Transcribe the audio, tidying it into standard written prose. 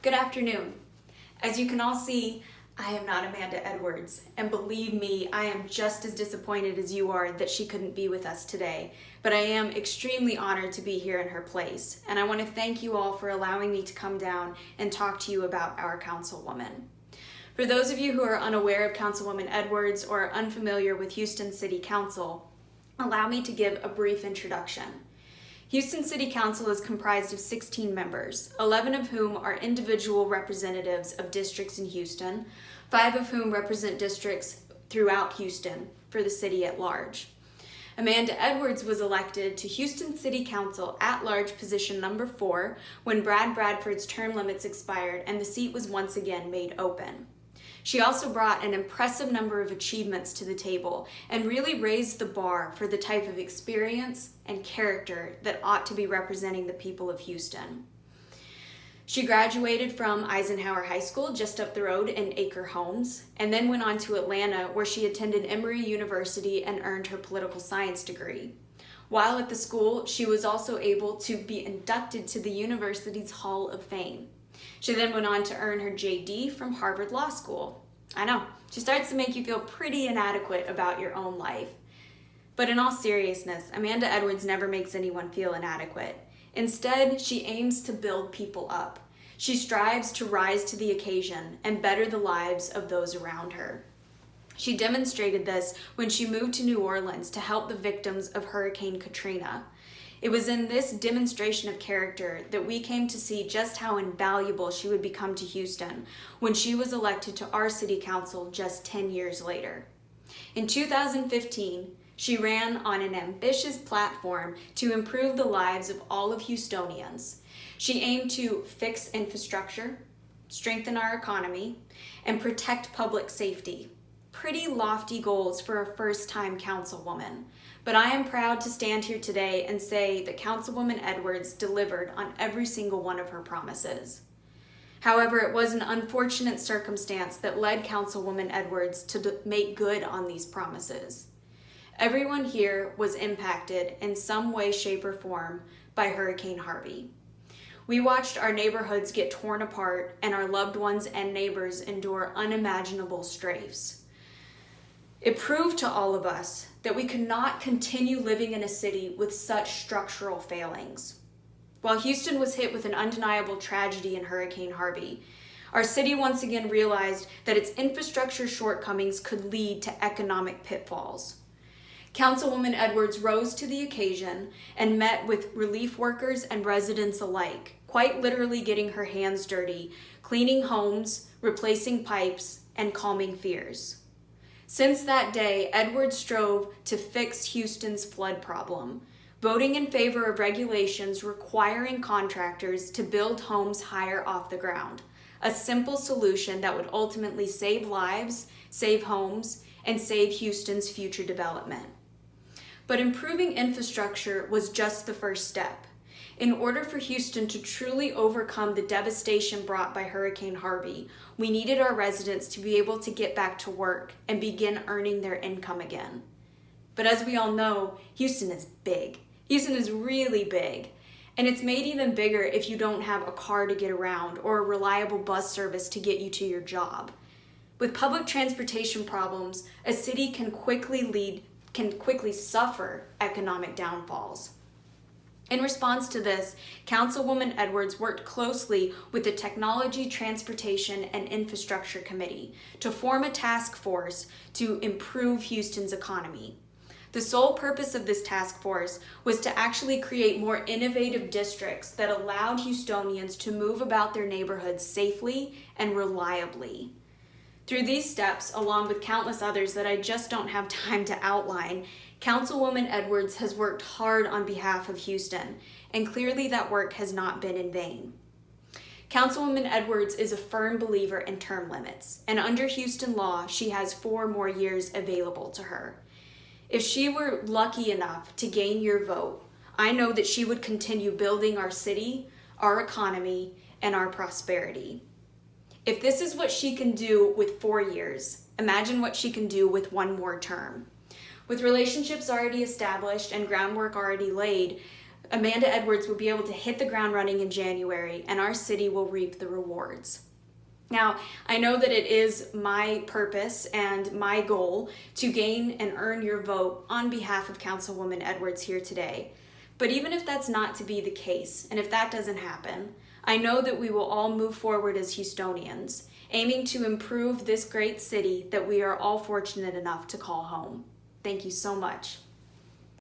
Good afternoon. As you can all see, I am not Amanda Edwards, and believe me, I am just as disappointed as you are that she couldn't be with us today, but I am extremely honored to be here in her place, and I want to thank you all for allowing me to come down and talk to you about our councilwoman. For those of you who are unaware of Councilwoman Edwards or are unfamiliar with Houston City Council, allow me to give a brief introduction. Houston City Council is comprised of 16 members, 11 of whom are individual representatives of districts in Houston, 5 of whom represent districts throughout Houston for the city at large. Amanda Edwards was elected to Houston City Council at-large position number 4 when Brad Bradford's term limits expired and the seat was once again made open. She also brought an impressive number of achievements to the table and really raised the bar for the type of experience and character that ought to be representing the people of Houston. She graduated from Eisenhower High School just up the road in Acre Homes, and then went on to Atlanta, where she attended Emory University and earned her political science degree. While at the school, she was also able to be inducted to the university's Hall of Fame. She then went on to earn her JD from Harvard Law School. I know, she starts to make you feel pretty inadequate about your own life. But in all seriousness, Amanda Edwards never makes anyone feel inadequate. Instead, she aims to build people up. She strives to rise to the occasion and better the lives of those around her. She demonstrated this when she moved to New Orleans to help the victims of Hurricane Katrina. It was in this demonstration of character that we came to see just how invaluable she would become to Houston when she was elected to our city council just 10 years later. In 2015, she ran on an ambitious platform to improve the lives of all of Houstonians. She aimed to fix infrastructure, strengthen our economy, and protect public safety. Pretty lofty goals for a first-time councilwoman. But I am proud to stand here today and say that Councilwoman Edwards delivered on every single one of her promises. However, it was an unfortunate circumstance that led Councilwoman Edwards to make good on these promises. Everyone here was impacted in some way, shape, or form by Hurricane Harvey. We watched our neighborhoods get torn apart and our loved ones and neighbors endure unimaginable strafes. It proved to all of us that we could not continue living in a city with such structural failings. While Houston was hit with an undeniable tragedy in Hurricane Harvey, our city once again realized that its infrastructure shortcomings could lead to economic pitfalls. Councilwoman Edwards rose to the occasion and met with relief workers and residents alike, quite literally getting her hands dirty, cleaning homes, replacing pipes, and calming fears. Since that day, Edwards strove to fix Houston's flood problem, voting in favor of regulations requiring contractors to build homes higher off the ground, a simple solution that would ultimately save lives, save homes, and save Houston's future development. But improving infrastructure was just the first step. In order for Houston to truly overcome the devastation brought by Hurricane Harvey, we needed our residents to be able to get back to work and begin earning their income again. But as we all know, Houston is big. Houston is really big. And it's made even bigger if you don't have a car to get around or a reliable bus service to get you to your job. With public transportation problems, a city can quickly suffer economic downfalls. In response to this, Councilwoman Edwards worked closely with the Technology, Transportation, and Infrastructure Committee to form a task force to improve Houston's economy. The sole purpose of this task force was to actually create more innovative districts that allowed Houstonians to move about their neighborhoods safely and reliably. Through these steps, along with countless others that I just don't have time to outline, Councilwoman Edwards has worked hard on behalf of Houston, and clearly that work has not been in vain. Councilwoman Edwards is a firm believer in term limits, and under Houston law, she has 4 more years available to her. If she were lucky enough to gain your vote, I know that she would continue building our city, our economy, and our prosperity. If this is what she can do with 4 years, imagine what she can do with 1 more term. With relationships already established and groundwork already laid, Amanda Edwards will be able to hit the ground running in January, and our city will reap the rewards. Now, I know that it is my purpose and my goal to gain and earn your vote on behalf of Councilwoman Edwards here today. But even if that's not to be the case, and if that doesn't happen, I know that we will all move forward as Houstonians, aiming to improve this great city that we are all fortunate enough to call home. Thank you so much.